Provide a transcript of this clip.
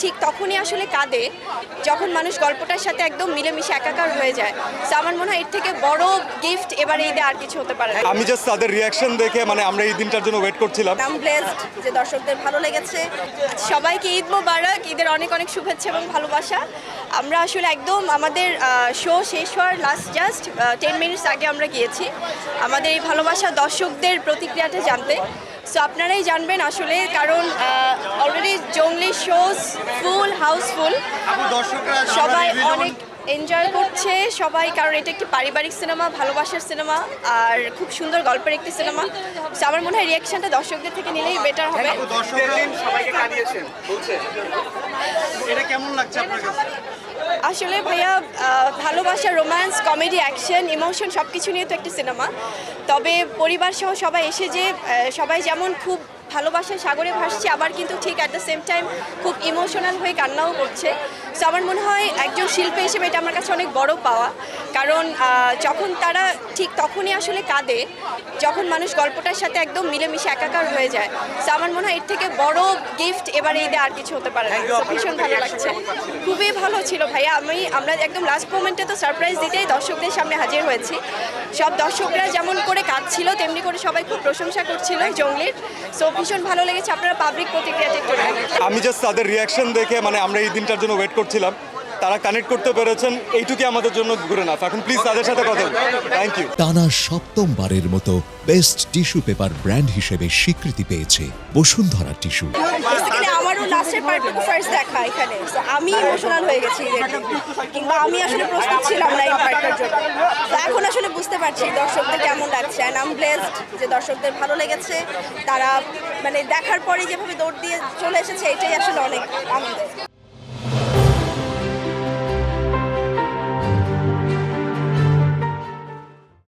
ঠিক তখনই আসলে কাঁদে যখন মানুষ গল্পটার সাথে একদম মিলেমিশে একাকার হয়ে যায়। তো আমার মনে হয় এর থেকে বড় গিফট এবার ঈদে আর কিছু হতে পারে না। আমি জাস্ট তাদের রিয়াকশন দেখে আমরা এই দিনটার জন্য ওয়েট করছিলাম। আই এম ব্লেসড যে দর্শকদের ভালো লেগেছে। সবাইকে ঈদ মোবারক, ঈদের অনেক অনেক শুভেচ্ছা এবং ভালোবাসা। আমরা আসলে একদম আমাদের শো শেষ হওয়ার লাস্ট জাস্ট 10 মিনিটস আগে আমরা গিয়েছি আমাদের এই ভালোবাসা দর্শকদের প্রতিক্রিয়াটা জানতে। সো আপনারাই জানবেন আসলে, কারণ অলরেডি জংলি শোজ ফুল হাউসফুল, সবাই অনেক এনজয় করছে সবাই, কারণ এটা একটি পারিবারিক সিনেমা, ভালোবাসার সিনেমা, আর খুব সুন্দর গল্পের একটি সিনেমা। সো আমার মনে হয় রিয়াকশনটা দর্শকদের থেকে নিলেই বেটার হবে। আসলে ভাইয়া ভালোবাসা, রোম্যান্স, কমেডি, অ্যাকশন, ইমোশন সব কিছু নিয়ে তো একটি সিনেমা। তবে পরিবার সহ সবাই এসে যে সবাই যেমন খুব ভালোবাসার সাগরে ভাসছে, আবার কিন্তু ঠিক অ্যাট দ্য সেম টাইম খুব ইমোশনাল হয়ে কান্নাও করছে। সো আমার মনে হয় একজন শিল্পী হিসেবে এটা আমার কাছে অনেক বড় পাওয়া, কারণ যখন তারা ঠিক তখনই আসলে কাঁদে যখন মানুষ গল্পটার সাথে একদম মিলেমিশে একাকার হয়ে যায়। সো আমার মনে হয় এর থেকে বড় গিফট এবার ঈদে আর কিছু হতে পারে না। ভীষণ ভালো লাগছে, খুবই ভালো ছিল ভাইয়া। আমরা একদম লাস্ট মোমেন্টে তো সারপ্রাইজ দিতেই দর্শকদের সামনে হাজির হয়েছি। সব দর্শকরা যেমন করে কাঁদছিল তেমনি করে সবাই খুব প্রশংসা করছিল জংলির। সো ভীষণ ভালো লেগেছে। আপনারা পাবলিক প্রতিক্রিয়াটা একটু রাখবেন। আমি জাস্ট তাদের রিয়াকশন দেখে আমরা এই দিনটার জন্য ওয়েট করছিলাম। তারা কানেক্ট করতে পেরেছেন, এইটুকুই আমাদের জন্য গুড এনাফ। এখন প্লিজ তাদের সাথে কথা বলুন। Thank you. টানা সপ্তমবারের মতো বেস্ট টিস্যু পেপার ব্র্যান্ড হিসেবে স্বীকৃতি পেয়েছে বসুন্ধরা টিস্যু। বেসিক্যালি আমারও লাস্টের পার্টটুকু ফার্স্ট দেখা এখানে। সো আমি ইমোশনাল হয়ে গেছি, কিংবা আমি আসলে প্রস্তুত ছিলাম না এই পার্টটার জন্য। তো এখন আসলে বুঝতে পারছি দর্শকদের কেমন লাগছে। অ্যান্ড আই এম ব্লেসড যে দর্শকদের ভালো লেগেছে। তারা মানে দেখার পরে যেভাবে দৌড় দিয়ে চলে এসেছে, এটাই আসলে অনেক আনন্দের।